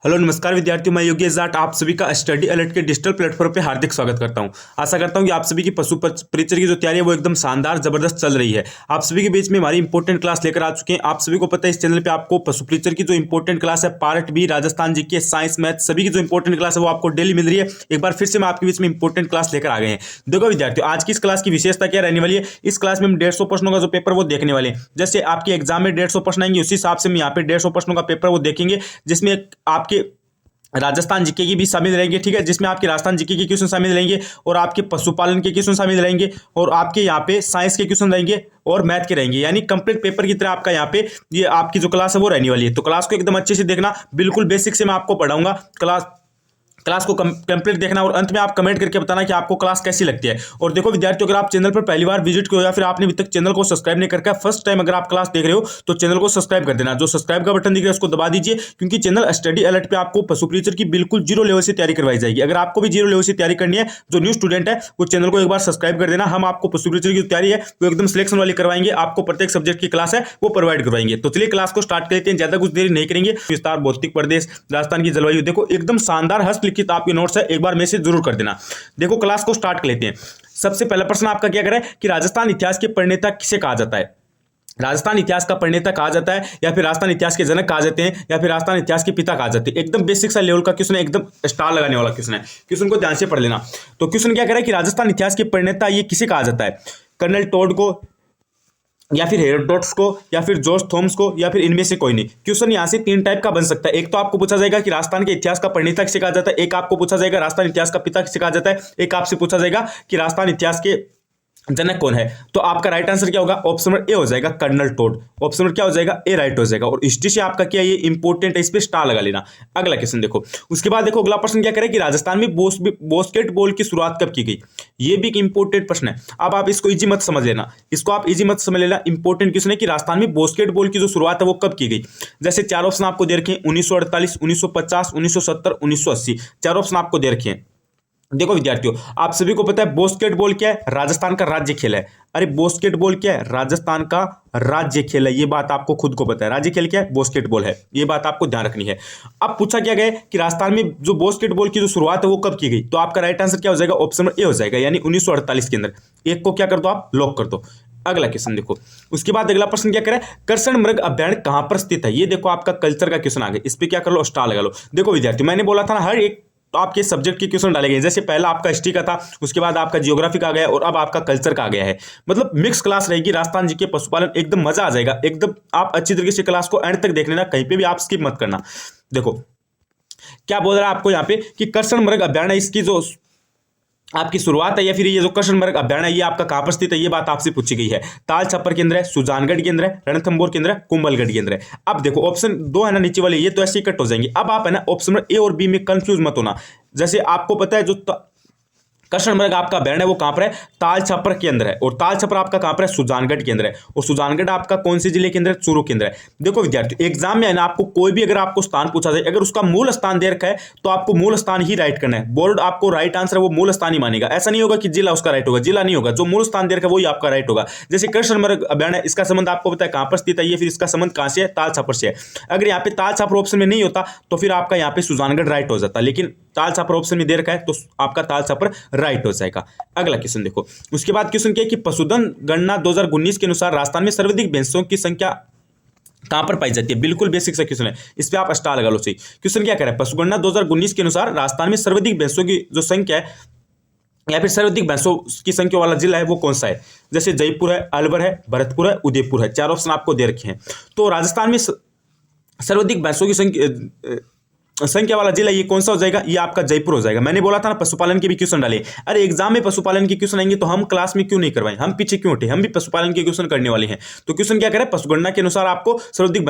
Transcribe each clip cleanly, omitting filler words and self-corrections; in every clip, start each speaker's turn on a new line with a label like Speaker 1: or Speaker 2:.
Speaker 1: Hello नमस्कार विद्यार्थियों, मैं योगेश जाट आप सभी का स्टडी अलर्ट के डिजिटल प्लेटफॉर्म पे हार्दिक स्वागत करता हूं। आशा करता हूं कि आप सभी की पशु परीक्षा की जो तैयारी है वो एकदम शानदार जबरदस्त चल रही है। आप सभी के बीच में हमारी इंपॉर्टेंट क्लास लेकर आ चुके हैं। आप सभी को पता है इस चैनल पे आपको पशु परीक्षा की जो इंपॉर्टेंट क्लास है part B, Rajasthan GK, science, math सभी की जो इंपॉर्टेंट क्लास है वो आपको डेली मिल रही है। एक बार फिर से मैं आपके बीच में इंपॉर्टेंट क्लास लेकर आ गए हैं। देखो विद्यार्थियों, आज की इस क्लास की विशेषता क्या रहने वाली है, इस क्लास में हम 150 प्रश्नों का जो पेपर वो देखने वाले हैं। जैसे आपके एग्जाम में 150 प्रश्न आएंगे, उसी हिसाब से हम यहाँ पे 150 प्रश्नों का पेपर वो देखेंगे, जिसमें आपके राजस्थान जीके की भी शामिल रहेंगे। ठीक है, जिसमें आपके राजस्थान जीके के क्वेश्चन शामिल रहेंगे और आपके पशुपालन के क्वेश्चन शामिल रहेंगे और आपके यहाँ पे साइंस के क्वेश्चन रहेंगे और मैथ के रहेंगे। यानी कंप्लीट पेपर की तरह आपका यहाँ पे ये आपकी जो क्लास है वो रहने वाली है। तो क्लास को एकदम अच्छे से देखना, बिल्कुल बेसिक से मैं आपको पढ़ाऊंगा। क्लास को कंप्लीट देखना और अंत में आप कमेंट करके बताना कि आपको क्लास कैसी लगती है। और देखो विद्यार्थियों, अगर आप चैनल पर पहली बार विजिट किया या फिर आपने अभी तक चैनल को सब्सक्राइब नहीं करके फर्स्ट टाइम अगर आप क्लास देख रहे हो तो चैनल को सब्सक्राइब कर देना। जो सब्सक्राइब का बटन दिख रहा है उसको दबा दीजिए, क्योंकि चैनल स्टडी अलर्ट पे आपको पशु परीक्षा की बिल्कुल जीरो लेवल से तैयारी करवाई जाएगी। अगर आपको भी जीरो लेवल से तैयारी करनी है, जो न्यू स्टूडेंट है वो चैनल को एक बार सब्सक्राइब कर देना। हम आपको पशु परीक्षा की तैयारी है वो एकदम सिलेक्शन वाली करवाएंगे, आपको प्रत्येक सब्जेक्ट की क्लास है वो प्रोवाइड करवाएंगे। तो चलिए क्लास को स्टार्ट करते हैं, ज्यादा कुछ देरी नहीं करेंगे। विस्तार, भौतिक प्रदेश, राजस्थान की जलवायु, देखो एकदम शानदार हस्तलिखित आपके नोट्स है, एक बार मैसेज जरूर कर देना। देखो क्लास को स्टार्ट कर लेते हैं। सबसे पहला प्रश्न आपका क्या करे कि राजस्थान इतिहास के प्रणेता किसे कहा जाता है। राजस्थान इतिहास का प्रणेता कहा जाता है, या फिर राजस्थान इतिहास के जनक कहा जाते हैं, या फिर राजस्थान इतिहास के पिता कहा जाते हैं। एकदम बेसिक सा लेवल का क्वेश्चन है, एकदम स्टार लगाने वाला क्वेश्चन है। क्वेश्चन को ध्यान से पढ़ लेना। तो क्वेश्चन क्या करे कि राजस्थान इतिहास के प्रणेता ये किसे कहा जाता है, कर्नल टोड को, या फिर हेरोडोटस को, या फिर जॉर्ज थॉमस को, या फिर इनमें से कोई नहीं। क्वेश्चन यहां से तीन टाइप का बन सकता है। एक तो आपको पूछा जाएगा कि राजस्थान के इतिहास का प्रणेता किसे कहा जाता है, एक आपको पूछा जाएगा राजस्थान इतिहास का पिता किसे कहा जाता है, एक आपसे पूछा जाएगा कि राजस्थान इतिहास के जनक कौन है। तो आपका राइट आंसर क्या होगा, ऑप्शन नंबर ए हो जाएगा कर्नल टोड। ऑप्शन नंबर क्या हो जाएगा, ए राइट हो जाएगा। और हिस्ट्री से आपका क्या ये इंपॉर्टेंट है, इस पे स्टार लगा लेना। अगला क्वेश्चन देखो, उसके बाद देखो अगला प्रश्न क्या करे कि राजस्थान में बास्केटबॉल की शुरुआत कब की गई। ये भी एक इंपॉर्टेंट प्रश्न है। अब आप इसको इजी मत समझ लेना, इसको आप इजी मत समझ लेना। इंपॉर्टेंट क्वेश्चन है कि राजस्थान में बास्केटबॉल की जो शुरुआत है वो कब की गई। जैसे चार ऑप्शन आपको दे रखे हैं, 1948, 1950, 1970, 1980। चार ऑप्शन आपको दे रखे हैं। देखो विद्यार्थियों, आप सभी को पता है बास्केटबॉल क्या है, राजस्थान का राज्य खेल है। अरे बास्केटबॉल क्या है, राजस्थान का राज्य खेल है। ये बात आपको खुद को पता है, राज्य खेल क्या है, बास्केटबॉल है। ये बात आपको ध्यान रखनी है। अब पूछा क्या गया कि राजस्थान में जो बास्केटबॉल की जो शुरुआत है वो कब की गई। तो आपका राइट आंसर क्या हो जाएगा, ऑप्शन नंबर ए हो जाएगा, यानी 1948 के अंदर। एक को क्या कर दो आप, लॉक कर दो। अगला क्वेश्चन देखो, उसके बाद अगला प्रश्न क्या करे, करसन मृग अभ्यारण्य कहां पर स्थित है। ये देखो आपका कल्चर का क्वेश्चन आ गया, इस पे क्या कर लो, स्टार लगा लो। देखो विद्यार्थी, मैंने बोला था ना हर एक तो आपके सब्जेक्ट के क्वेश्चन डाले गए। जैसे पहला आपका हिस्ट्री का था, उसके बाद आपका जियोग्राफी का आ गया और अब आपका कल्चर का आ गया है। मतलब मिक्स क्लास रहेगी। राजस्थान जीके, पशुपालन, एकदम मजा आ जाएगा। एकदम आप अच्छी तरीके से क्लास को एंड तक देख लेना, कहीं पे भी आप स्किप मत करना। देखो क्या बोल रहा है आपको यहाँ पे कि करसन मृग अभ्यारण्य इसकी जो आपकी शुरुआत है, या फिर ये जो करसन मृग अभ्यारण्य ये आपका कहां पर स्थित है, ये बात आपसे पूछी गई है। ताल छप्पर केंद्र है, सुजानगढ़ केंद्र है, रणथंभौर केंद्र है, कुंभलगढ़ केंद्र है। अब देखो ऑप्शन दो है ना नीचे वाले, ये तो ऐसे ही कट हो जाएंगे। अब आप है ना ऑप्शन नंबर ए और बी में कंफ्यूज मत होना। जैसे आपको पता है जो करसन मृग आपका अभ्यारण्य है वो कहां पर है, ताल छपर के अंदर है। और ताल छपर आपका कहां पर है, सुजानगढ़ के अंदर है। और सुजानगढ़ आपका कौन से जिले के अंदर है, चूरू के अंदर है। देखो विद्यार्थी, एग्जाम में है ना आपको कोई भी अगर आपको स्थान पूछा जाए, अगर उसका मूल स्थान दे रखा है तो आपको मूल स्थान ही राइट करना है। बोर्ड आपको राइट आंसर है वो मूल स्थान ही मानेगा। ऐसा नहीं होगा कि जिला उसका राइट होगा, जिला नहीं होगा, जो मूल स्थान दे रखा है वही आपका राइट होगा। जैसे करसन मृग अभ्यारण्य, इसका संबंध आपको पता है कहां पर स्थित है, ये फिर इसका संबंध कहां से है, ताल छपर से है। अगर यहाँ पे ताल छपर ऑप्शन में नहीं होता तो फिर आपका यहाँ पे सुजानगढ़ राइट हो जाता, लेकिन ताल छपर ऑप्शन में दे रखा है तो आपका ताल छपर राइट हो जाएगा। अगला क्वेश्चन देखो, उसके बाद क्वेश्चन क्या है कि पशुधन गणना 2019 के अनुसार राजस्थान में सर्वाधिक भैंसों की संख्या कहां पर पाई जाती है। बिल्कुल बेसिक सा क्वेश्चन है, इस पे आप स्टार लगा लो। सही क्वेश्चन क्या कह रहा है, पशुगणना 2019 के अनुसार राजस्थान में सर्वाधिक भैंसों की जो संख्या है, या फिर सर्वाधिक भैंसों की संख्या वाला जिला है वो कौन सा है। जैसे जयपुर है, अलवर है, भरतपुर है, उदयपुर है। चार ऑप्शन आपको दे रखे हैं। तो राजस्थान में सर्वाधिक भैंसों की संख्या वाला जिला ये कौन सा हो जाएगा, ये आपका जयपुर हो जाएगा। मैंने बोला था ना पशुपालन के भी क्वेश्चन डाले। अरे एग्जाम में पशुपालन के क्वेश्चन आएंगे तो हम क्लास में क्यों नहीं करवाएं, हम पीछे क्यों हटे, हम भी पशुपालन के क्वेश्चन करने वाले हैं। तो क्वेश्चन क्या करें, पशुगणना के अनुसार आपको सर्वाधिक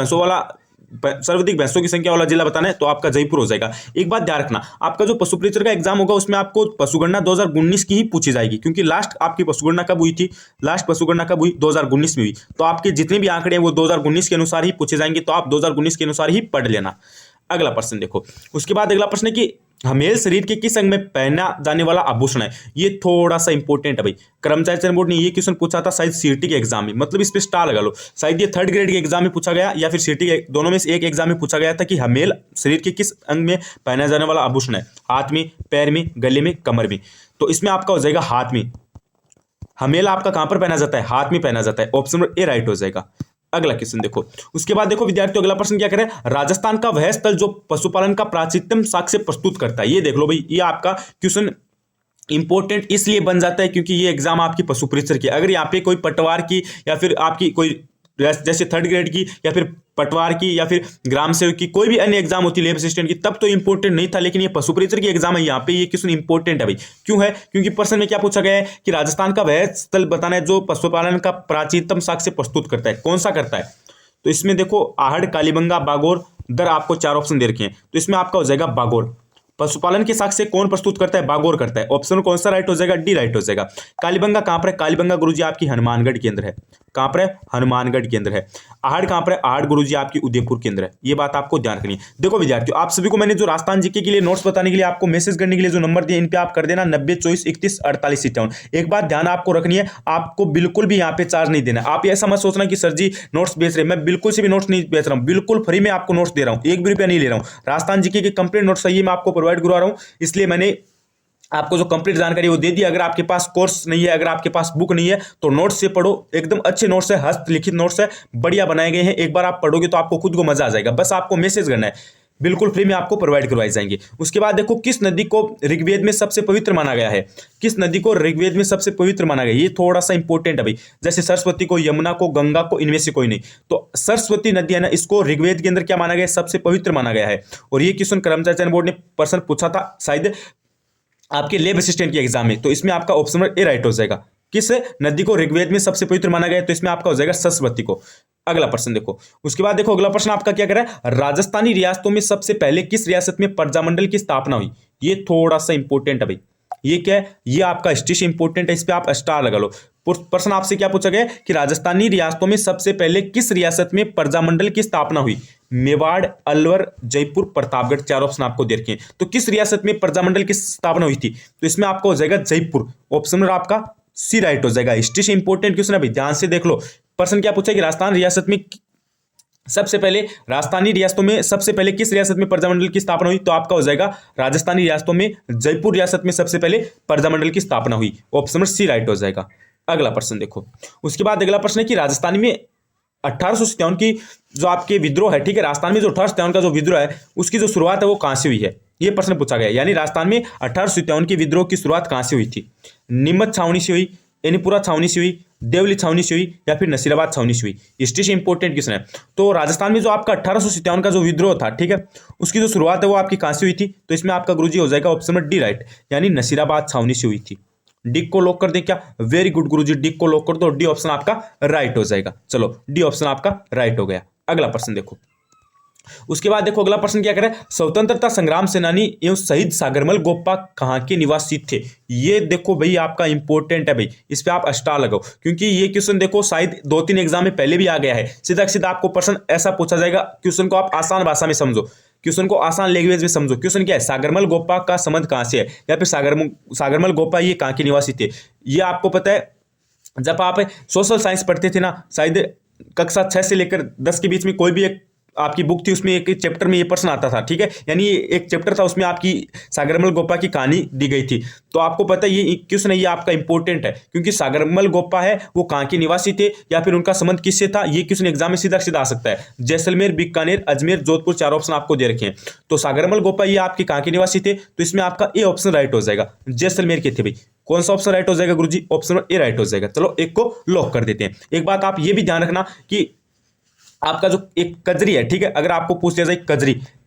Speaker 1: भैंसों की संख्या वाला जिला बताना है तो आपका जयपुर हो जाएगा। एक बात ध्यान रखना, आपका जो पशु परीक्षा का एग्जाम होगा उसमें आपको पशुगणना 2019 की ही पूछी जाएगी, क्योंकि लास्ट आपकी पशुगणना कब हुई थी, लास्ट पशुगणना कब हुई, 2019 में हुई। तो आपके जितने भी आंकड़े हैं वो 2019 के अनुसार ही पूछे जाएंगे, तो आप 2019 के अनुसार ही पढ़ लेना। अगला प्रश्न देखो, उसके बाद अगला प्रश्न है कि हमेल शरीर के किस अंग में पहना जाने वाला आभूषण है? ये थोड़ा सा इंपॉर्टेंट है भाई। कर्मचारी चयन बोर्ड ने ये क्वेश्चन पूछा था शायद सीईटी के एग्जाम में, मतलब इस पे स्टार लगा लो। शायद ये 3rd ग्रेड के एग्जाम में पूछा गया या फिर सीईटी के दोनों में से एक एग्जाम में पूछा गया था कि हमेल शरीर के किस अंग में पहना जाने वाला आभूषण है? हाथ में, पैर में, गले में, कमर में। तो इसमें आपका हो जाएगा हाथ में। हमेल आपका कहां पर पहना जाता है? हाथ में पहना जाता है। ऑप्शन नंबर ए राइट हो जाएगा। अगला क्वेश्चन देखो। उसके बाद देखो विद्यार्थियों, अगला प्रश्न क्या करें? राजस्थान का वह स्थल जो पशुपालन का प्राचीनतम साक्ष्य प्रस्तुत करता है। ये देख लो भाई, ये आपका क्वेश्चन इंपॉर्टेंट इसलिए बन जाता है क्योंकि ये एग्जाम आपकी पशु परिचर की, अगर यहाँ पे कोई पटवार की या फिर आपकी कोई जैसे 3rd ग्रेड की या फिर पटवार की या फिर ग्राम सेवक की कोई भी अन्य एग्जाम होती है लेब असिस्टेंट की, तब तो इंपॉर्टेंट नहीं था, लेकिन ये पशु परिचर की एग्जाम है, यहाँ पे ये क्वेश्चन इंपॉर्टेंट है भाई। क्यों है? क्योंकि प्रश्न में क्या पूछा गया है कि राजस्थान का वह स्थल बताना है जो पशुपालन का प्राचीनतम साक्ष्य प्रस्तुत करता है। कौन सा करता है? तो इसमें देखो आहड़, कालीबंगा, बागोर, दर आपको 4 ऑप्शन दे रखे हैं, तो इसमें आपका हो जाएगा बागोर। पशुपालन के साक्ष्य कौन प्रस्तुत करता है? बागोर करता है। ऑप्शन कौन सा राइट हो जाएगा? डी राइट हो जाएगा। कालीबंगा कहां पर है? कालीबंगा गुरुजी आपकी हनुमानगढ़ के अंदर है। कहां पर है? हनुमानगढ़ के अंदर है। आहड़ कहां पर है? आहड़ गुरुजी आपकी उदयपुर के अंदर है। ये बात आपको ध्यान रखनी है। देखो विद्यार्थियों, आप सभी को मैंने जो राजस्थान जीके के लिए नोट्स बताने के लिए आपको मैसेज करने के लिए जो नंबर दिए, इन पे आप कर देना 90 24 31 48 57। एक बात ध्यान आपको रखनी है, आपको बिल्कुल भी यहाँ पे चार्ज नहीं देना। आप ऐसा मत सोचना कि सर जी नोट्स बेच रहे हैं, मैं बिल्कुल से भी नोट्स नहीं बेच रहा हूँ, बिल्कुल फ्री में आपको नोट्स दे रहा हूँ, 1 भी रुपया नहीं ले रहा हूँ। राजस्थान जीके के कंप्लीट नोट्स सही मैं आपको प्रोवाइड करवा रहा हूँ, इसलिए मैंने आपको जो कंप्लीट जानकारी वो दे दी। अगर आपके पास कोर्स नहीं है, अगर आपके पास बुक नहीं है, तो नोट्स से पढ़ो, एकदम अच्छे नोट्स है, हस्तलिखित नोट्स है, बढ़िया बनाए गए हैं। एक बार आप पढ़ोगे तो आपको खुद को मजा आ जाएगा। बस आपको मैसेज करना है, बिल्कुल फ्री में आपको प्रोवाइड करवाई जाएंगे। उसके बाद देखो, किस नदी को ऋग्वेद में सबसे पवित्र माना गया है? किस नदी को ऋग्वेद में सबसे पवित्र माना गया? ये थोड़ा सा इंपॉर्टेंट है भाई। जैसे सरस्वती को, यमुना को, गंगा को, इनमें से कोई नहीं। तो सरस्वती नदी है ना, इसको ऋग्वेद के अंदर क्या माना गया है? सबसे पवित्र माना गया है। और ये क्वेश्चन कर्मचारी चयन बोर्ड ने प्रश्न पूछा था शायद आपके लेब असिस्टेंट की एग्जाम में, तो इसमें आपका ऑप्शन नंबर ए राइट हो जाएगा। किस नदी को ऋग्वेद में सबसे पवित्र माना गया है? तो इसमें आपका हो जाएगा सरस्वती को। अगला प्रश्न देखो। उसके बाद देखो, अगला प्रश्न आपका क्या कह रहा है? राजस्थानी रियासतों में सबसे पहले किस रियासत में प्रजामंडल की स्थापना हुई? ये थोड़ा सा इंपॉर्टेंट है भाई। ये क्या है? ये आपका स्टिच इंपॉर्टेंट है, इस पे आप स्टार लगा लो। प्रश्न आपसे क्या पूछा गया कि राजस्थानी रियासतों में सबसे पहले किस रियासत में प्रजामंडल की स्थापना हुई? मेवाड़, अलवर, जयपुर, प्रतापगढ़, 4 ऑप्शन आपको दे रखे हैं। तो किस रियासत में प्रजामंडल की स्थापना हुई थी? तो इसमें आपका हो जाएगा जयपुर। ऑप्शन नंबर आपका सी राइट हो जाएगा। स्टिच इंपॉर्टेंट क्वेश्चन है भाई, ध्यान से देख लो। प्रश्न क्या पूछा कि राजस्थान रियासत में सबसे पहले, राजस्थानी रियासतों में सबसे पहले किस रियासत में प्रजामंडल की स्थापना हुई? तो आपका हो जाएगा राजस्थानी रियासतों में जयपुर रियासत में सबसे पहले प्रजामंडल की स्थापना हुई। ऑप्शन नंबर सी राइट हो जाएगा। अगला प्रश्न देखो। उसके बाद अगला प्रश्न है कि राजस्थान में 1857 की जो आपके विद्रोह है, ठीक है, राजस्थान में जो 1857 का जो विद्रोह है उसकी जो शुरुआत है वो कहां से हुई है? ये प्रश्न पूछा गया। यानी राजस्थान में 1857 के विद्रोह की शुरुआत कहां से हुई थी? नीमच छावनी से हुई, एनीपुरा छावनी से हुई, देवली छावनी से हुई, या फिर नसीराबाद छावनी से हुई? स्टेशन इंपॉर्टेंट क्वेश्चन है। तो राजस्थान में जो आपका 1857 का जो विद्रोह था, ठीक है, उसकी जो शुरुआत है वो आपकी कहां से हुई थी? तो इसमें आपका गुरुजी हो जाएगा ऑप्शन नंबर डी राइट, यानी नसीराबाद छावनी से हुई थी। डी को लॉक कर दें क्या? वेरी गुड गुरुजी, डी को लॉक कर दो, डी ऑप्शन आपका राइट हो जाएगा। चलो, डी ऑप्शन आपका राइट हो गया। अगला प्रश्न देखो। उसके बाद देखो, अगला प्रश्न क्या करें? स्वतंत्रता संग्राम सेनानी एवं शहीद सागरमल गोप्पा कहाँ के निवासी थे? ये देखो भाई, आपका इंपॉर्टेंट है भाई, इस पे आप स्टार लगाओ, क्योंकि ये क्वेश्चन देखो शायद 2-3 एग्जाम में पहले भी आ गया है। सीधा सीधा आपको प्रश्न ऐसा पूछा जाएगा, क्वेश्चन को आप आसान भाषा में समझो, क्वेश्चन को आसान लैंग्वेज में समझो। क्वेश्चन क्या है? सागरमल गोप्पा का संबंध कहां से है, या फिर सागरमल गोप्पा ये कहां के निवासी थे? ये आपको पता है, जब आप सोशल साइंस पढ़ते थे ना, शायद कक्षा 6 से लेकर 10 के बीच में कोई भी एक आपकी बुक थी, उसमें एक चैप्टर में ये प्रश्न आता था, ठीक है, यानी एक चैप्टर था उसमें आपकी सागरमल गोप्पा की कहानी दी गई थी। तो आपको पता है ये क्वेश्चन है, ये आपका इंपॉर्टेंट है, क्योंकि सागरमल गोप्पा है वो कहाँ के निवासी थे या फिर उनका संबंध किससे था? ये क्वेश्चन एग्जाम में सीधा सीधा आ सकता है। जैसलमेर, बीकानेर, अजमेर, जोधपुर, 4 ऑप्शन आपको दे रखे हैं। तो सागरमल गोप्पा ये आपके कहाँ के निवासी थे? तो इसमें आपका ए ऑप्शन राइट हो जाएगा, जैसलमेर के थे भाई। कौन सा ऑप्शन राइट हो जाएगा गुरुजी? ऑप्शन ए राइट हो जाएगा। चलो, एक को लॉक कर देते हैं। एक बात आप ये भी ध्यान रखना कि आपका जो एक कजरी है, ठीक है, अगर आपको पूछ लिया जाए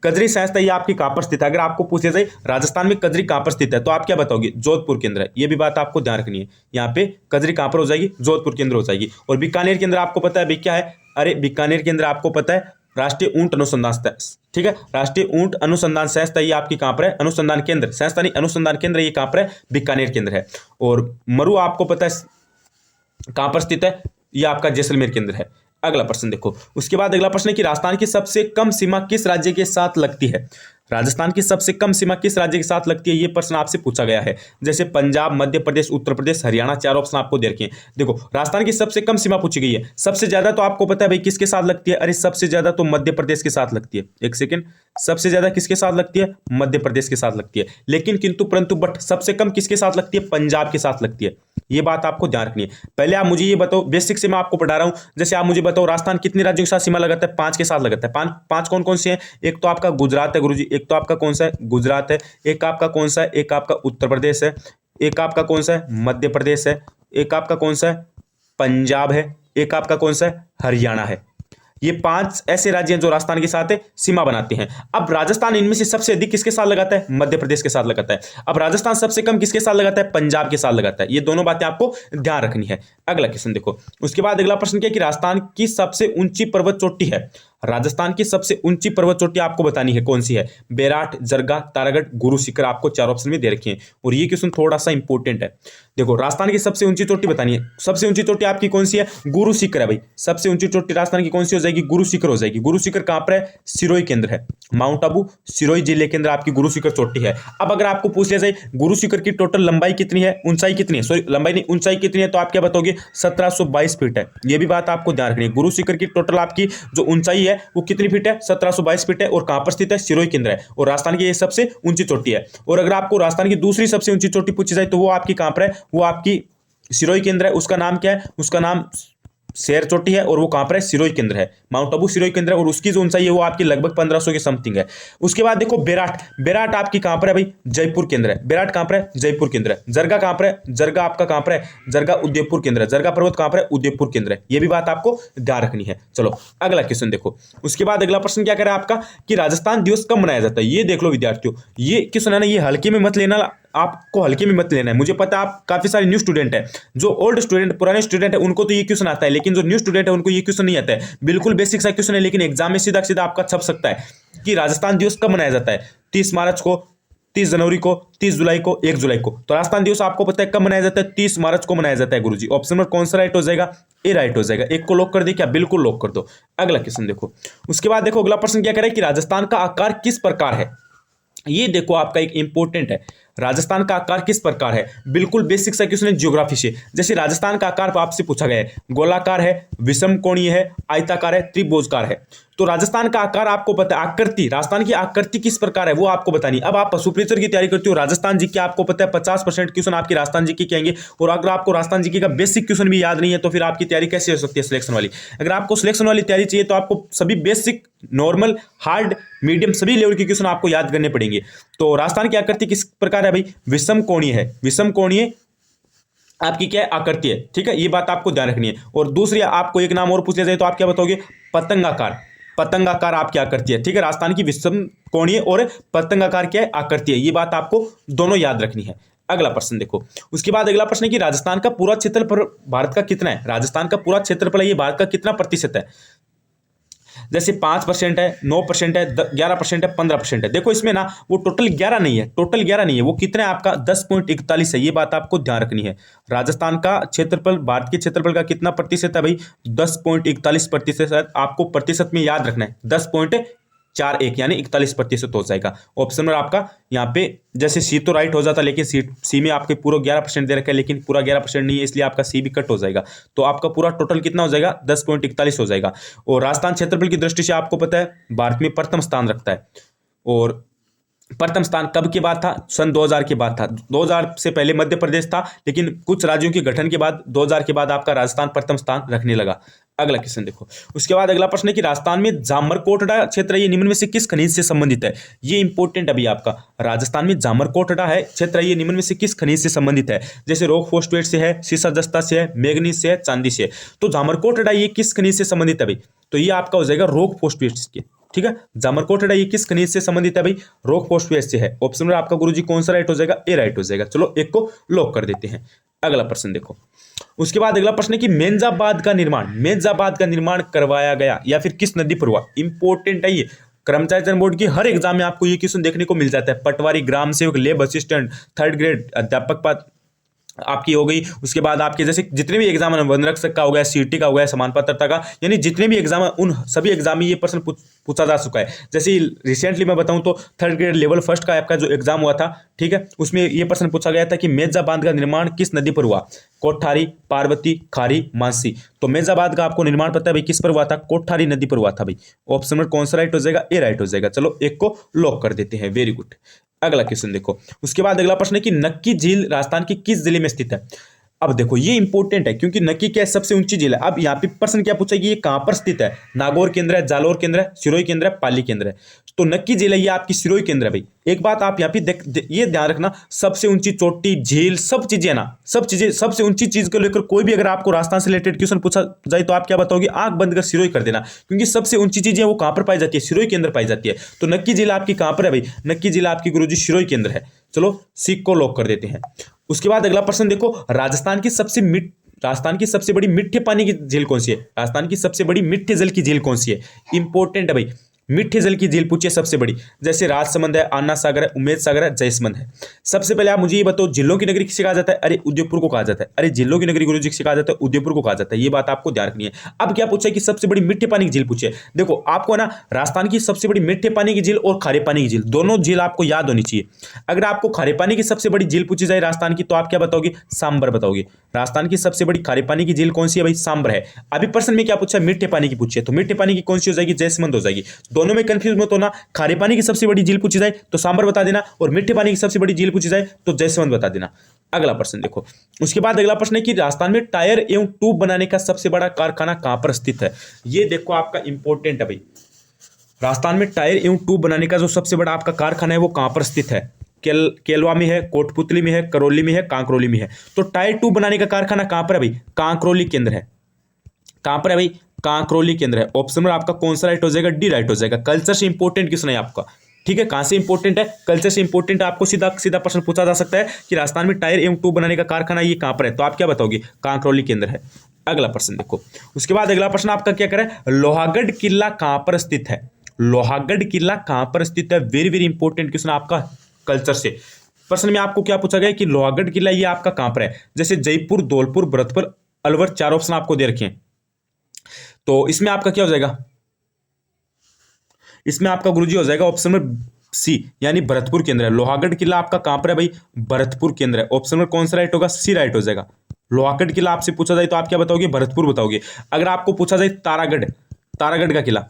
Speaker 1: कजरी संस्था ये आपकी कहां पर स्थित है, अगर आपको पूछ लिया जाए राजस्थान में कजरी कहां पर स्थित है, तो आप क्या बताओगे? जोधपुर के अंदर है। ये भी बात आपको ध्यान रखनी है, यहाँ पे कजरी कहां पर हो जाएगी? जोधपुर के अंदर हो जाएगी। और बीकानेर के अंदर आपको पता है भाई क्या है? अरे बीकानेर के अंदर आपको पता है राष्ट्रीय ऊंट अनुसंधान संस्था, ठीक है, राष्ट्रीय ऊंट अनुसंधान संस्था ये आपकी कहां पर है? अनुसंधान केंद्र, संस्था नहीं, अनुसंधान केंद्र ये कहां पर है? बीकानेर के अंदर है। और मरु आपको पता है कहां पर स्थित है? ये आपका जैसलमेर के अंदर है। अगला प्रश्न देखो। उसके बाद अगला प्रश्न है कि राजस्थान की सबसे कम सीमा किस राज्य के साथ लगती है? राजस्थान की सबसे कम सीमा किस राज्य के साथ लगती है, ये प्रश्न आपसे पूछा गया है। जैसे पंजाब, मध्य प्रदेश, उत्तर प्रदेश, हरियाणा, चार ऑप्शन आपको दे रखे हैं। देखो राजस्थान की सबसे कम सीमा पूछी गई है, सबसे ज्यादा तो आपको पता है भाई किसके साथ लगती है, अरे सबसे ज्यादा तो मध्य प्रदेश के साथ लगती है। एक सेकेंड, सबसे ज्यादा किसके साथ लगती है, मध्य प्रदेश के साथ लगती है। लेकिन किंतु परंतु बट सबसे कम किसके साथ लगती है, पंजाब के साथ लगती है। ये बात आपको ध्यान रखनी है। पहले आप मुझे ये बताओ, बेसिक से मैं आपको पढ़ा रहा हूं। जैसे आप मुझे बताओ राजस्थान कितने राज्यों के साथ सीमा लगाता है, 5 के साथ लगाता है। पांच कौन कौन से हैं, एक तो आपका गुजरात है गुरुजी, एक तो आपका कौन सा है, गुजरात है, एक आपका कौन सा है, एक आपका उत्तर प्रदेश है, एक आपका कौन सा है, मध्य प्रदेश है, एक आपका कौन सा है, पंजाब है, एक आपका कौन सा है, हरियाणा है। ये 5 ऐसे राज्य हैं जो राजस्थान के साथ सीमा बनाते हैं। अब राजस्थान इनमें से सबसे अधिक किसके साथ लगाता है, मध्य प्रदेश के साथ लगाता है। अब राजस्थान सबसे कम किसके साथ लगाता है, पंजाब के साथ लगाता है। ये दोनों बातें आपको ध्यान रखनी है। अगला क्वेश्चन देखो, उसके बाद अगला प्रश्न क्या है कि राजस्थान की सबसे ऊंची पर्वत चोटी है, राजस्थान की सबसे ऊंची पर्वत चोटी आपको बतानी है कौन सी है। बेराट, जरगा, तारागढ़, गुरु शिखर आपको 4 ऑप्शन में दे रखे हैं। और ये क्वेश्चन थोड़ा सा इंपॉर्टेंट है। देखो राजस्थान की सबसे ऊंची चोटी बतानी है, सबसे ऊंची चोटी आपकी कौन सी है, गुरु शिखर है भाई। सबसे ऊंची चोटी राजस्थान की कौन सी हो जाएगी, गुरु शिखर हो जाएगी। गुरु शिखर कहां पर है, सिरोही के अंदर है। माउंट आबू सिरोही जिले के अंदर आपकी गुरु शिखर चोटी है। अब अगर आपको पूछ लिया जाए गुरु शिखर की टोटल लंबाई कितनी है, ऊंचाई कितनी है, सॉरी लंबाई नहीं ऊंचाई कितनी है, तो आप क्या बताओगे, 1722 फीट है। ये भी बात आपको ध्यान रखनी है। गुरु शिखर की टोटल आपकी जो ऊंचाई है वो कितनी फीट है, 1722 फीट है। और कहां पर स्थित है, सिरोही के अंदर है। और राजस्थान की ये सबसे ऊंची चोटी है। और अगर आपको राजस्थान की दूसरी सबसे ऊंची चोटी पूछी जाए तो वो आपकी कहां पर है, वो आपकी सिरोही के अंदर है। उसका नाम क्या है, उसका नाम शेर चोटी है। और वो कहां पर है, सिरोही के अंदर है। माउंट आबू सिरोही के अंदर है। और उसकी जो ऊंचाई है वो आपकी लगभग 1500 के समथिंग है। उसके बाद देखो बेराट, बेराट आपकी कहां पर है भाई, जयपुर के अंदर है। बेराट कहां पर है, जयपुर के अंदर है। जरगा कहां पर है, जरगा आपका कहां पर है, जरगा उदयपुर के अंदर है। जरगा पर्वत कहां पर है, उदयपुर के अंदर है। ये भी बात आपको ध्यान रखनी है। चलो अगला क्वेश्चन देखो। उसके बाद अगला प्रश्न क्या करे आपका कि राजस्थान दिवस कब मनाया जाता है। ये देख लो विद्यार्थियों, ये क्वेश्चन है ना, ये हल्के में मत लेना, आपको हल्के में मत लेना है। मुझे पता है आप काफी सारे न्यू स्टूडेंट है, जो ओल्ड स्टूडेंट पुराने स्टूडेंट है उनको तो ये क्वेश्चन आता है, लेकिन जो न्यू स्टूडेंट है उनको ये क्वेश्चन नहीं आता है। बिल्कुल बेसिक सा क्वेश्चन है, लेकिन एग्जाम में सीधा सीधा आपका छप सकता है कि राजस्थान दिवस कब मनाया जाता है। 30 मार्च को, 30 जनवरी को, 30 जुलाई को, 1 जुलाई को। तो राजस्थान दिवस आपको पता है कब मनाया जाता है, 30 मार्च को मनाया जाता है गुरुजी। ऑप्शन नंबर कौन सा राइट हो जाएगा, ए राइट हो जाएगा। एक को लॉक कर दे क्या, बिल्कुल लॉक कर दो। अगला क्वेश्चन देखो। उसके बाद देखो अगला प्रश्न क्या करे कि राजस्थान का आकार किस प्रकार है। ये देखो आपका एक इंपॉर्टेंट है, राजस्थान का आकार किस प्रकार है। बिल्कुल बेसिक सा क्वेश्चन है ज्योग्राफी से। जैसे राजस्थान का आकार आपसे पूछा गया है, गोलाकार है, विषम कोणीय है, आयताकार है, त्रिभुजाकार है। तो राजस्थान का आकार आपको पता है, आकृति राजस्थान की आकृति किस प्रकार है वो आपको बतानी। अब आप पशु प्रेचर की तैयारी करते हो, राजस्थान जी के आपको पता है 50% क्वेश्चन आपके राजस्थान जी के आएंगे। और अगर आपको राजस्थान जी का बेसिक क्वेश्चन भी याद नहीं है तो फिर आपकी तैयारी कैसे हो सकती है सिलेक्शन वाली। अगर आपको सिलेक्शन वाली तैयारी चाहिए तो आपको सभी बेसिक, नॉर्मल, हार्ड, मीडियम सभी लेवल के क्वेश्चन आपको याद करने पड़ेंगे। तो राजस्थान की आकृति किस प्रकार है भाई, विषम कोणीय है। विषम कोणीय आपकी क्या है, आकृति है। ठीक है, ये बात आपको ध्यान रखनी है। और दूसरी आपको एक नाम और पूछ लिया जाए तो आप क्या बताओगे, पतंगाकार। पतंगाकार आपकी आकृति है। ठीक है, राजस्थान की विषम कोणीय और पतंगाकार क्या है, आकृति है। ये बात आपको दोनों याद रखनी है। अगला प्रश्न देखो। उसके बाद अगला प्रश्न है कि राजस्थान का पूरा क्षेत्रफल भारत का कितना है। राजस्थान का पूरा क्षेत्रफल ये भारत का कितना प्रतिशत है। जैसे 5% है, 9% है, 11% है, 15% है। देखो इसमें ना वो टोटल 11 नहीं है, टोटल 11 नहीं है, वो कितना है आपका 10.41 है। ये बात आपको ध्यान रखनी है। राजस्थान का क्षेत्रफल भारत के क्षेत्रफल का कितना प्रतिशत है भाई, 10.41%। आपको प्रतिशत में याद रखना है, 10.41 यानी 41% हो जाएगा। ऑप्शन में आपका यहाँ पे जैसे सी तो राइट हो जाता, लेकिन सी में आपके पूरा 11% दे रखा है, लेकिन पूरा 11% नहीं है, इसलिए आपका सी भी कट हो जाएगा। तो आपका पूरा टोटल कितना हो जाएगा, 10.41 हो जाएगा। और राजस्थान क्षेत्रफल की दृष्टि से आपको पता है भारत में प्रथम स्थान रखता है। और प्रथम स्थान कब के बाद था, सन 2000 के बाद था। 2000 से पहले मध्य प्रदेश था, लेकिन कुछ राज्यों के गठन के बाद 2000 के बाद आपका राजस्थान प्रथम स्थान रखने लगा। अगला क्वेश्चन देखो। उसके बाद अगला प्रश्न है कि राजस्थान में जामरकोटड़ा क्षेत्र ये निम्न में से किस खनिज से संबंधित है। ये इंपॉर्टेंट अभी आपका, राजस्थान में जामरकोटड़ा है क्षेत्र ये निम्न में से किस खनिज से संबंधित है। जैसे रॉक फॉस्फेट से है, सीसा जस्ता से है, मैग्नीज से है, चांदी से है। तो जामरकोटड़ा ये किस खनिज से संबंधित है भाई, तो ये आपका हो जाएगा रॉक फॉस्फेट के। ठीक है, जामरकोटड़ा ये किस खनिज से संबंधित है भाई, रॉक फॉस्फेट से है। ऑप्शन में आपका गुरुजी कौन सा राइट हो जाएगा, ए राइट हो जाएगा। चलो एक को लॉक कर देते हैं। अगला प्रश्न देखो। उसके बाद अगला प्रश्न है कि मेंजाबाद का निर्माण करवाया गया या फिर किस नदी पर हुआ। इंपॉर्टेंट है ये, कर्मचारी चयन बोर्ड की हर एग्जाम में आपको ये क्वेश्चन देखने को मिल जाता है। पटवारी, ग्राम सेवक, लेब असिस्टेंट, 3rd ग्रेड अध्यापक पद, आपकी हो गई। उसके बाद आपके जैसे जितने भी एग्जाम है, वनरक्षक का हो गया, सीटी का हो गया, समान पात्रता का, यानी जितने भी एग्जाम है उन सभी एग्जाम में ये प्रश्न पूछा जा चुका है। जैसे रिसेंटली मैं बताऊं तो थर्ड ग्रेड लेवल फर्स्ट का आपका जो एग्जाम हुआ था, ठीक है, उसमें ये प्रश्न पूछा गया था कि मेजा बांध का निर्माण किस नदी पर हुआ? कोठारी, पार्वती, खारी, मानसी। तो मेजाबाद का आपको निर्माण पता है भाई किस पर हुआ था? कोठारी नदी पर हुआ था भाई। ऑप्शन नंबर कौन सा राइट हो जाएगा? ए राइट हो जाएगा। चलो एक को लॉक कर देते हैं, वेरी गुड। अगला क्वेश्चन देखो। उसके बाद अगला प्रश्न है कि नक्की झील राजस्थान के किस जिले में स्थित है? अब देखो ये इंपॉर्टेंट है क्योंकि नक्की क्या है? सबसे ऊंची झील है। अब यहाँ पे प्रश्न क्या पूछा कि ये कहां पर स्थित है? नागौर केंद्र है, जालोर केंद्र है, सिरोही केंद्र है, पाली केंद्र है। तो नक्की झील है ये आपकी सिरोही केंद्र है भाई। एक बात आप यहाँ पे ये ध्यान रखना, सबसे ऊंची चोटी, झील, सब चीजें है ना, सब चीजें, सबसे ऊंची चीज को लेकर कोई भी अगर आपको राजस्थान से रिलेटेड क्वेश्चन पूछा जाए तो आप क्या बताओगे? आंख बंद कर सिरोही कर देना, क्योंकि सबसे ऊंची चीजें वो कहां पर पाई जाती है? सिरोही केंद्र पाई जाती है। तो नक्की झील आपकी कहां पर है भाई? नक्की झील आपकी गुरुजी सिरोही केंद्र है। चलो सिक को लॉक कर देते हैं। उसके बाद अगला प्रश्न देखो, राजस्थान की सबसे बड़ी मीठे पानी की झील कौन सी है? राजस्थान की सबसे बड़ी मीठे जल की झील कौन सी है? इंपॉर्टेंट है भाई, मीठे जल की झील पूछिए सबसे बड़ी। जैसे राजसमंद है, अन्ना सागर है, उमेद सागर है, जयसमंद है। सबसे पहले आप मुझे ये बताओ, जिलों की नगरी किसे कहा जाता है? अरे उदयपुर को कहा जाता है। अरे जिलों की नगरी गुरुजी किसे कहा जाता है? उदयपुर को कहा जाता है। ये बात आपको ध्यान रखनी है। अब क्या पूछा कि सबसे बड़ी मीठे पानी की झील पूछे। देखो आपको ना राजस्थान की सबसे बड़ी मीठे पानी की झील और खारे पानी की झील, दोनों झील आपको याद होनी चाहिए। अगर आपको खारे पानी की सबसे बड़ी झील पूछी जाए राजस्थान की, तो आप क्या बताओगे? सांबर बताओगे। राजस्थान की सबसे बड़ी खारे पानी की झील कौन सी है भाई? सांबर है। अभी प्रश्न में क्या पूछा? मीठे पानी की पूछी है, तो मीठे पानी की कौन सी हो जाएगी? जयसमंद हो जाएगी। दोनों में कंफ्यूज मत होना, खारे पानी की सबसे बड़ी झील पूछी जाए तो सांबर बता देना, और मीठे पानी की सबसे बड़ी झील पूछी जाए तो जयसमंद बता देना। अगला प्रश्न देखो। उसके बाद अगला प्रश्न है कि राजस्थान में टायर एवं ट्यूब बनाने का सबसे बड़ा कारखाना कहां पर स्थित है? ये देखो आपका इंपॉर्टेंट है भाई। राजस्थान में टायर एवं ट्यूब बनाने का जो सबसे बड़ा आपका कारखाना है वो कहां पर स्थित है? केलवा में है, कोटपुतली में है, करौली में है, कांकरोली में है। तो टायर ट्यूब बनाने का कारखाना कहां पर है भाई? कांकरोली केंद्र है। कहां पर है भाई? कांकरोली केंद्र है। ऑप्शन में आपका कौन सा राइट हो जाएगा? डी राइट हो जाएगा। कल्चर से इंपॉर्टेंट क्वेश्चन है आपका, ठीक है। कहां से इंपॉर्टेंट है? कल्चर से इंपॉर्टेंट है। आपको सीधा सीधा प्रश्न पूछा जा सकता है कि राजस्थान में टायर एवं ट्यूब बनाने का कारखाना ये कहां पर है, तो आप क्या बताओगे? कांकरोली केंद्र है। अगला प्रश्न देखो। उसके बाद अगला प्रश्न आपका क्या करे? लोहागढ़ किला कहां पर स्थित है? लोहागढ़ किला कहां पर स्थित है? वेरी वेरी इंपॉर्टेंट क्वेश्चन आपका कल्चर से। प्रश्न में आपको क्या पूछा गया कि लोहागढ़ किला ये आपका कहां पर है? जैसे जयपुर, धौलपुर, भरतपुर, अलवर, चार ऑप्शन आपको दे रखे हैं। तो इसमें आपका क्या हो जाएगा? इसमें आपका गुरुजी हो जाएगा ऑप्शन नंबर सी, यानी भरतपुर केंद्र है। लोहागढ़ किला आपका कहां पर है भाई? भरतपुर केंद्र है। ऑप्शन नंबर कौन सा राइट होगा? सी राइट हो जाएगा। लोहागढ़ किला आपसे पूछा जाए तो आप क्या बताओगे? भरतपुर बताओगे। अगर आपको पूछा जाए तारागढ़ का किला,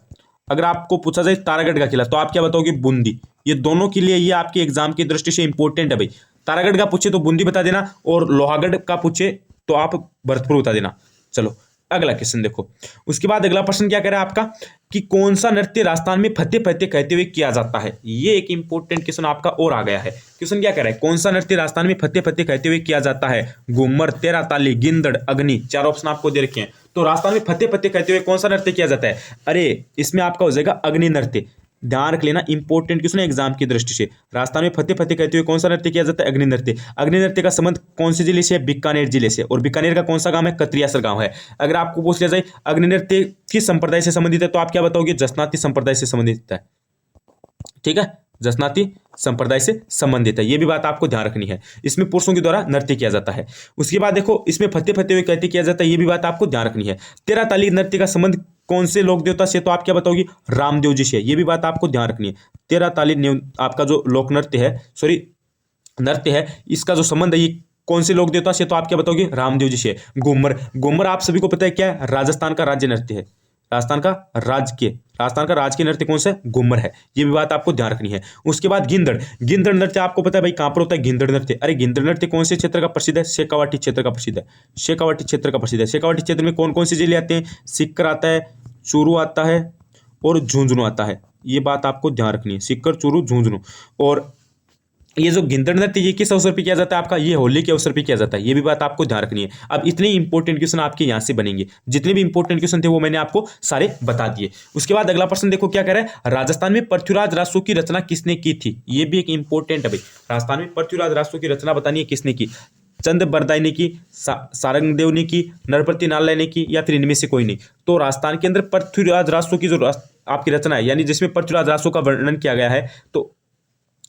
Speaker 1: अगर आपको पूछा जाए तारागढ़ का किला, तो आप क्या बताओगे? बूंदी। ये दोनों के लिए ये आपके एग्जाम की दृष्टि से इंपॉर्टेंट है भाई। तारागढ़ का पूछे तो बूंदी बता देना, और लोहागढ़ का पूछे तो आप भरतपुर बता देना। चलो अगला क्वेश्चन देखो। उसके बाद अगला प्रश्न क्या कह रहा है आपका कि कौन सा नृत्य राजस्थान में फतेह फतेह कहते हुए किया जाता है? ये एक इंपॉर्टेंट क्वेश्चन आपका और आ गया है। क्वेश्चन क्या कह रहा है? कौन सा नृत्य राजस्थान में फतेह फतेह कहते हुए किया जाता है? घूमर, तेरा ताली, गिंदड़, अग्नि। चार ऑप्शन आपको दे रखे हैं। तो राजस्थान में फतेह फतेह कहते हुए कौन सा नृत्य किया जाता है? अरे इसमें आपका हो जाएगा अग्नि नृत्य। ध्यान रख लेना, इंपॉर्टेंट क्वेश्चन है एग्जाम की दृष्टि से। राजस्थान में फतेह फतेह कहते हुए कौन सा नृत्य किया जाता है? अग्नि नृत्य। अग्नि नृत्य का संबंध कौन से जिले से है? बीकानेर जिले से। और बीकानेर का कौन सा गांव है? कतरियासर गांव है। अगर आपको पूछ लिया जाए अग्नि नृत्य किस संप्रदाय से संबंधित है, तो आप क्या बताओगे? जसनाती संप्रदाय से संबंधित है, ठीक है। जसनाती संप्रदाय से संबंधित है, यह भी बात आपको ध्यान रखनी है। इसमें पुरुषों के द्वारा नृत्य किया जाता है। उसके बाद देखो इसमें फतेह फतेह हुए कहते किया जाता है, यह भी बात आपको ध्यान रखनी है। तेरा ताली नृत्य का संबंध कौन से लोक देवता से, तो आप क्या बताओगे? रामदेव जी से। यह भी बात आपको ध्यान रखनी है। तेरा ताली आपका जो लोक नृत्य है, नृत्य है, इसका जो संबंध है ये कौन से लोक देवता से, तो आप क्या बताओगे? रामदेव जी से। घूमर आप सभी को पता है क्या है? राजस्थान का राज्य नृत्य है। राजस्थान का राजकीय नृत्य कौन सा है? घूमर है। ये भी बात आपको ध्यान रखनी है। उसके बाद गिंदड़ नृत्य आपको पता है भाई कहां पर होता है? गिंदड़ नृत्य। अरे गिंदड़ नृत्य कौन से क्षेत्र का प्रसिद्ध है? शेखावाटी क्षेत्र का प्रसिद्ध है। शेखावाटी क्षेत्र में कौन कौन से जिले आते हैं? सीकर आता है, चूरू आता है और झुंझुनू आता है। ये बात आपको ध्यान रखनी है, सीकर, चूरू, झुंझुनू। और ये जो गिंदड़ नृत्य ये किस अवसर पे किया जाता है आपका? ये होली के अवसर पे किया जाता है। ये भी बात आपको ध्यान रखनी है। अब इतने इंपॉर्टेंट क्वेश्चन आपके यहाँ से बनेंगे, जितने भी इंपॉर्टेंट क्वेश्चन थे वो मैंने आपको सारे बता दिए। उसके बाद अगला प्रश्न देखो क्या कह रहा है? राजस्थान में पृथ्वीराज राजस्व की रचना किसने की थी? ये भी एक इंपॉर्टेंट है भाई। राजस्थान में पृथ्वीराज राजस्व की रचना बतानी है किसने की? चंद बरदाई ने की, सारंगदेव ने की, नरपति नारायण ने की, या फिर इनमें से कोई नहीं। तो राजस्थान के अंदर पृथ्वीराज राजस्व की जो आपकी रचना है, यानी जिसमें पृथ्वीराज राजस्व का वर्णन किया गया है, तो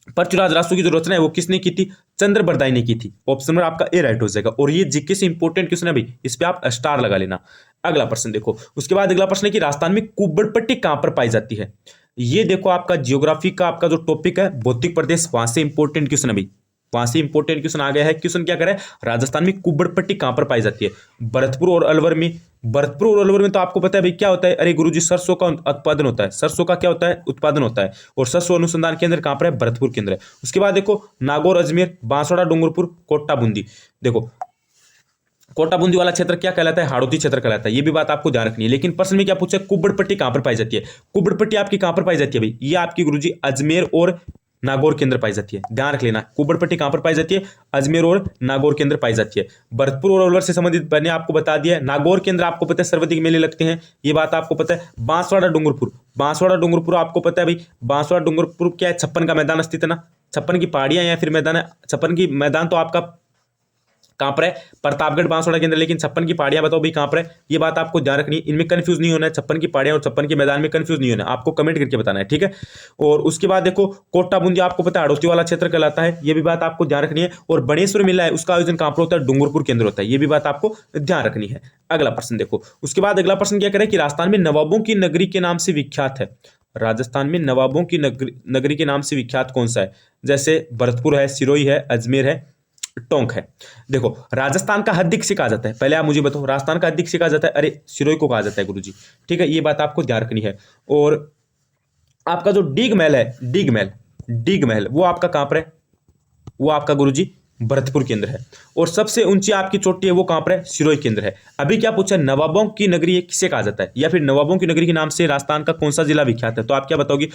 Speaker 1: पृथ्वीराज रासो की जो रचना है वो किसने की थी? चंद्रबरदाई ने की थी। ऑप्शन नंबर आपका ए राइट हो जाएगा। और ये जीके से इंपॉर्टेंट क्वेश्चन है भाई, इस पे आप स्टार लगा लेना। अगला प्रश्न देखो, उसके बाद अगला प्रश्न है कि राजस्थान में कुब्बड़पट्टी कहां पर पाई जाती है? ये देखो आपका जियोग्राफी का आपका जो टॉपिक है भौतिक प्रदेश, वहां से इंपॉर्टेंट क्वेश्चन है भाई, वहां से इंपॉर्टेंट क्वेश्चन आ गया है। क्वेश्चन क्या करे, राजस्थान में कुब्बड़पट्टी कहां पर पाई जाती है? भरतपुर और अलवर में। भरतपुर और अलवर में तो आपको पता है भाई क्या होता है, अरे गुरुजी सरसों का उत्पादन होता है, सरसों का क्या होता है, उत्पादन होता है। और सरसों अनुसंधान केंद्र कहां पर है? भरतपुर केंद्र है। उसके बाद देखो नागौर, अजमेर, बांसवाड़ा, डूंगरपुर, कोटा, बूंदी। देखो कोटा बूंदी वाला क्षेत्र क्या कहलाता है? हाड़ौती क्षेत्र कहलाता है। ये भी बात आपको ध्यान रखनी है। लेकिन प्रश्न में क्या पूछा है, कुब्बड़पट्टी कहां पर पाई जाती है? कुब्बड़पट्टी आपकी कहां पर पाई जाती है भाई? ये आपकी गुरुजी अजमेर और नागौर के अंदर पाई जाती है। ध्यान रख लेना, कुब्बड़पट्टी कहां पर पाई जाती है? अजमेर और नागौर के अंदर पाई जाती है। भरतपुर और अलवर से संबंधित मैंने आपको बता दिया है। नागौर के अंदर आपको पता है सर्वाधिक मेले लगते हैं, ये बात आपको पता है। बांसवाड़ा डूंगरपुर, बांसवाड़ा डूंगरपुर आपको पता है भाई, बांसवाड़ा डूंगरपुर क्या है? 56 का मैदान स्थित है ना, 56 की पहाड़ियां या फिर मैदान है। 56 की मैदान तो आपका कहां पर है? प्रतापगढ़ बांसवाड़ा के अंदर। लेकिन 56 की पहाड़ियां बताओ भाई कहां पर है? ये बात आपको ध्यान रखनी है, इनमें कंफ्यूज नहीं होना है। 56 की पहाड़ियां और 56 के मैदान में कंफ्यूज नहीं होना है, आपको कमेंट करके बताना है, ठीक है। और उसके बाद देखो कोटा बूंदी आपको पता है हाड़ौती वाला क्षेत्र कहलाता है, ये भी बात आपको ध्यान रखनी है। और बड़ेश्वर मेला है उसका आयोजन कहां पर होता है? डूंगरपुर के अंदर होता है, ये भी बात आपको ध्यान रखनी है। अगला प्रश्न देखो, उसके बाद अगला प्रश्न क्या करें कि राजस्थान में नवाबों की नगरी के नाम से विख्यात है। राजस्थान में नवाबों की नगरी के नाम से विख्यात कौन सा है? जैसे भरतपुर है, सिरोही है, अजमेर है, टोंक है। देखो राजस्थान का हद्दी किसे कहा जाता है? पहले आप मुझे बताओ, राजस्थान का हद्दी किसे कहा जाता है? अरे सिरोही को कहा जाता है गुरुजी, ठीक है, ये बात आपको ध्यान रखनी है। और आपका जो डीग महल है, डीग महल वो आपका कहां पर है? वो आपका गुरुजी भरतपुर के अंदर है। और सबसे ऊंची आपकी चोटी है वो कहां पर है? सिरोही के अंदर है। अभी क्या पूछा, नवाबों की नगरी किसे कहा जाता है, या फिर नवाबों की नगरी के नाम से राजस्थान का कौन सा जिला विख्यात है? तो आप क्या बताओगे?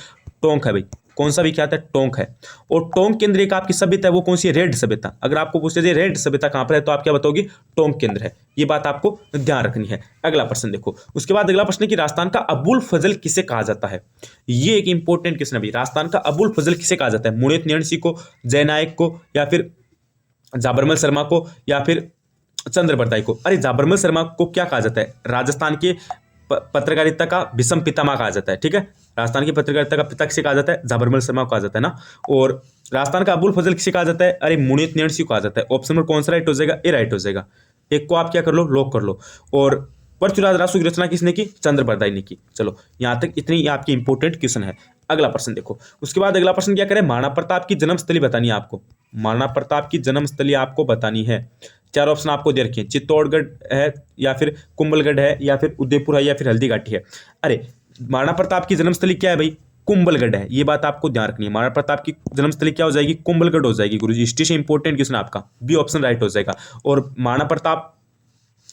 Speaker 1: टोंक है भाई। कौन सा विख्यात है? टोंक है। और टोंक के अंदर एक आपकी सभ्यता है, वो कौन सी है? रेड सभ्यता। अगर आपको पूछ लीजिए रेड सभ्यता कहां पर है, तो आप क्या बताओगे? टोंक के अंदर है। ये बात आपको ध्यान रखनी है। अगला प्रश्न देखो, उसके बाद अगला प्रश्न है कि राजस्थान का अबुल फजल किसे कहा जाता है? ये एक इंपॉर्टेंट क्वेश्चन है भाई, राजस्थान का अबुल फजल किसे कहा जाता है? मुणित नैणसी को, जयनायक को, या फिर जाबरमल शर्मा को, या फिर चंद्रबरदाई को? अरे जाबरमल शर्मा को क्या कहा जाता है? राजस्थान के पत्रकारिता का विषम पितामह कहा जाता है, ठीक है। राजस्थान की पत्रकारिता का पिता किसे कहा जाता है? जाबरमल शर्मा को कहा जाता है ना। और राजस्थान का अबुल फजल किसे कहा जाता है? अरे मुणित नैणसी को कहा जाता है। ऑप्शन नंबर कौन सा राइट हो जाएगा? ए राइट हो जाएगा। एक को आप क्या कर लो, लॉक कर लो। और पृथ्वीराज रासो की रचना किसने की? चंद्रबरदाई ने की। चलो यहां तक इतनी आपकी इंपॉर्टेंट क्वेश्चन है। अगला प्रश्न देखो, उसके बाद अगला प्रश्न क्या करें, महाराणा प्रताप की जन्मस्थली बतानी है आपको। महाराणा प्रताप की जन्मस्थली आपको बतानी है। चार ऑप्शन आपको दे रखे हैं, चित्तौड़गढ़ है, या फिर कुंभलगढ़ है, या फिर उदयपुर है, या फिर हल्दीघाटी है। अरे महाराणा प्रताप की जन्मस्थली क्या है भाई? कुंभलगढ़ है। ये बात आपको ध्यान रखनी है, महाराणा प्रताप की जन्मस्थली क्या हो जाएगी? कुंभलगढ़ हो जाएगी गुरुजी। हिस्ट्री से इंपॉर्टेंट क्वेश्चन आपका, बी ऑप्शन राइट हो जाएगा। और महाराणा प्रताप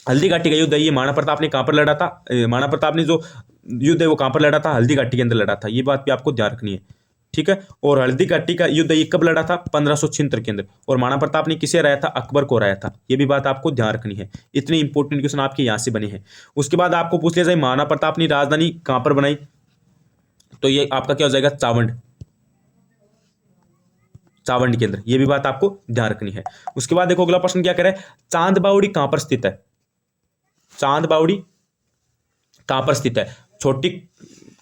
Speaker 1: हल्दीघाटी का युद्ध है, ये महाराणा प्रताप ने कहां पर लड़ा था? महाराणा प्रताप ने जो युद्ध है वो कहां पर लड़ा था? हल्दीघाटी के अंदर लड़ा था। ये बात भी आपको ध्यान रखनी है, ठीक है। और हल्दीघाटी का युद्ध ये कब लड़ा था? 1576 के अंदर। और महाराणा प्रताप ने किसे हराया था? अकबर को हराया था। ये भी बात आपको ध्यान रखनी है। इतनी इंपॉर्टेंट क्वेश्चन आपके यहाँ से बने हैं। उसके बाद आपको पूछ लिया जाए महाराणा प्रताप ने राजधानी कहां पर बनाई, तो ये आपका क्या हो जाएगा? चावंड, चावंड के अंदर। ये भी बात आपको ध्यान रखनी है। उसके बाद देखो अगला प्रश्न क्या करे, चांद बावड़ी कहां पर स्थित है? चांद बावड़ी कहां पर स्थित है? छोटी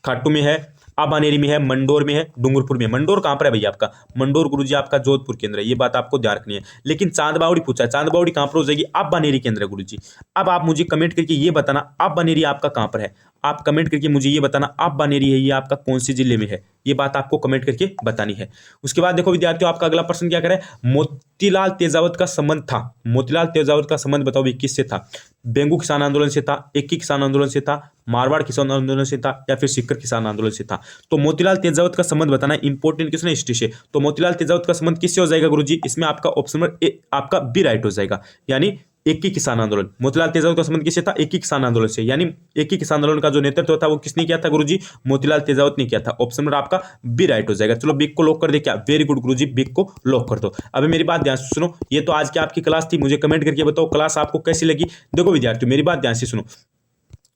Speaker 1: खाटू में है, आबानेरी में है, मंडोर में है, डूंगरपुर में है। मंडोर कहां पर है भैया आपका? मंडोर गुरुजी आपका जोधपुर के अंदर है। ये बात आपको ध्यान रखनी है। लेकिन चांद बावड़ी पूछा है, चांद बावड़ी कहां पर हो जाएगी? आबानेरी के अंदर है गुरुजी। अब आप मुझे कमेंट करके ये बताना आबानेरी आपका कहां पर है। आप कमेंट करके मुझे ये बताना आबानेरी है ये आपका कौन से जिले में है, ये बात आपको कमेंट करके बतानी है। उसके बाद देखो विद्यार्थियों, आपका अगला प्रश्न क्या करे, मोतीलाल तेजावत का संबंध था। मोतीलाल तेजावत का संबंध बताओ भी किससे था? बेंगू किसान आंदोलन से था, इक्की किसान आंदोलन से था, मारवाड़ किसान आंदोलन से था, या फिर सीकर किसान आंदोलन से था? तो मोतीलाल तेजावत का संबंध बताना इंपॉर्टेंट क्वेश्चन है हिस्ट्री से। तो मोतीलाल तेजावत का संबंध किससे हो जाएगा गुरुजी? इसमें आपका ऑप्शन नंबर ए आपका बी राइट हो जाएगा, यानी इक्की किसान आंदोलन। मोतीलाल तेजावत का संबंध किससे था? इक्की किसान आंदोलन से, यानी इक्की किसान आंदोलन का जो नेतृत्व था वो किसने किया था गुरुजी? मोतीलाल तेजावत ने किया था। ऑप्शन नंबर आपका बी राइट हो जाएगा। चलो बिग को लॉक कर दे क्या? वेरी गुड गुरुजी, बिग को लॉक कर दो। अभी मेरी बात ध्यान से सुनो, ये तो आज की आपकी क्लास थी, मुझे कमेंट करके बताओ क्लास आपको कैसी लगी। देखो विद्यार्थियों मेरी बात ध्यान से सुनो,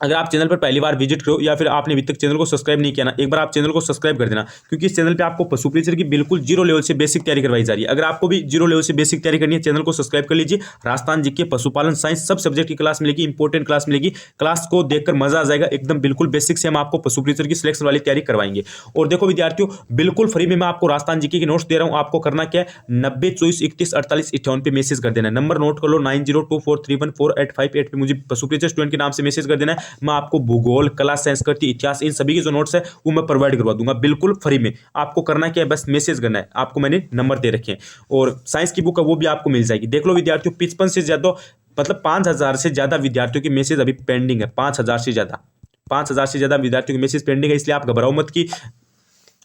Speaker 1: अगर आप चैनल पर पहली बार विजिट करो या फिर आपने अभी तक चैनल को सब्सक्राइब नहीं किया ना, एक बार आप चैनल को सब्सक्राइब कर देना, क्योंकि इस चैनल पे आपको पशु प्रीचर की बिल्कुल जीरो लेवल से बेसिक तैयारी करवाई जा रही है। अगर आपको भी जीरो लेवल से बेसिक तैयारी करनी है, चैनल को सब्सक्राइब कर लीजिए। राजस्थान जीके, पशुपालन, साइंस सब सब्जेक्ट की क्लास मिलेगी, इंपॉर्टेंट क्लास मिलेगी। क्लास को देखकर मजा आ जाएगा एकदम। बिल्कुल बेसिक से हम आपको पशु प्रीचर की सिलेक्शन वाली तैयारी करवाएंगे। और देखो विद्यार्थियों, बिल्कुल फ्री में मैं आपको राजस्थान जीके के नोट्स दे रहा हूँ। आपको करना क्या है, 90 24 31 48 58 पे मैसेज कर देना है। नंबर नोट कर लो, 9024314858 पे मुझे पशु प्रीचर स्टूडेंट के नाम से मैसेज कर देना है। मैं आपको भूगोल, कला, संस्कृति, इतिहास, इन सभी के जो नोट्स है वो मैं प्रोवाइड करवा दूंगा बिल्कुल फ्री में। आपको करना क्या है, बस मैसेज करना है। आपको मैंने नंबर दे रखे हैं। और साइंस की बुक है वो भी आपको मिल जाएगी। देख लो विद्यार्थियों, 55 से ज्यादा, मतलब 5000 से ज्यादा विद्यार्थियों की मैसेज अभी पेंडिंग है। 5000 से ज्यादा विद्यार्थियों की मैसेज पेंडिंग है, इसलिए आप घबराओ मत कि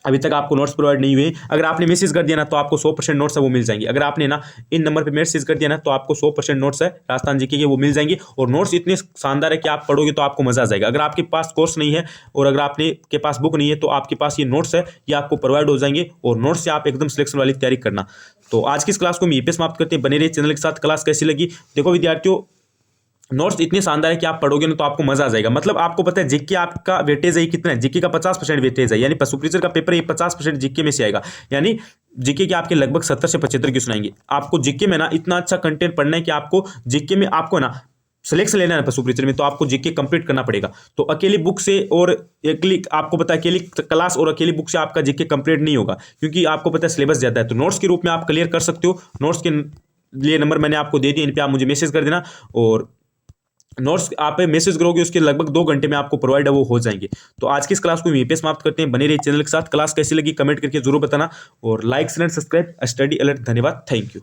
Speaker 1: अभी तक आपको नोट्स प्रोवाइड नहीं हुए। अगर आपने मैसेज कर दिया ना तो आपको 100% नोट्स है वो मिल जाएंगे। अगर आपने ना इन नंबर पे मैसेज कर दिया ना तो आपको 100% नोट्स है राजस्थान जीके के वो मिल जाएंगे। और नोट्स इतने शानदार है कि आप पढ़ोगे तो आपको मजा आ जाएगा। अगर आपके पास कोर्स नहीं है और अगर आपने के पास बुक नहीं है तो आपके पास ये नोट्स है, ये आपको प्रोवाइड हो जाएंगे। और नोट्स से आप एकदम सिलेक्शन वाली तैयारी करना। तो आज की इस क्लास को हम यहीं पे समाप्त करते हैं। बने रहिए चैनल के साथ। क्लास कैसी लगी देखो विद्यार्थियों, नोट्स इतने शानदार है कि आप पढ़ोगे ना तो आपको मजा आ जाएगा। मतलब आपको पता है जीके आपका वेटेज है कितना है, जीके का 50% वेटेज है, यानी पशु प्रीचर का पेपर ये 50% जीके में से आएगा। यानी जीके के आपके लगभग 70 से 75 क्वेश्चन आएंगे। आपको जीके में ना इतना अच्छा कंटेंट पढ़ना है कि आपको जीके में आपको ना सिलेक्शन लेना है पशु प्रीचर में, तो आपको जीके कंप्लीट करना पड़ेगा। तो अकेली बुक से और अकेली आपको पता है अकेली क्लास और अकेली बुक से आपका जीके कंप्लीट नहीं होगा, क्योंकि आपको पता है सिलेबस ज्यादा है। तो नोट्स के रूप में आप क्लियर कर सकते हो। नोट्स के लिए नंबर मैंने आपको दे दिए, इन पे आप मुझे मैसेज कर देना। और नोट्स आप मैसेज करोगे उसके लगभग 2 घंटे में आपको प्रोवाइड है वो हो जाएंगे। तो आज की इस क्लास को यहीं पे समाप्त करते हैं। बने रहिए चैनल के साथ। क्लास कैसी लगी कमेंट करके जरूर बताना। और like share subscribe, study alert. धन्यवाद, थैंक यू।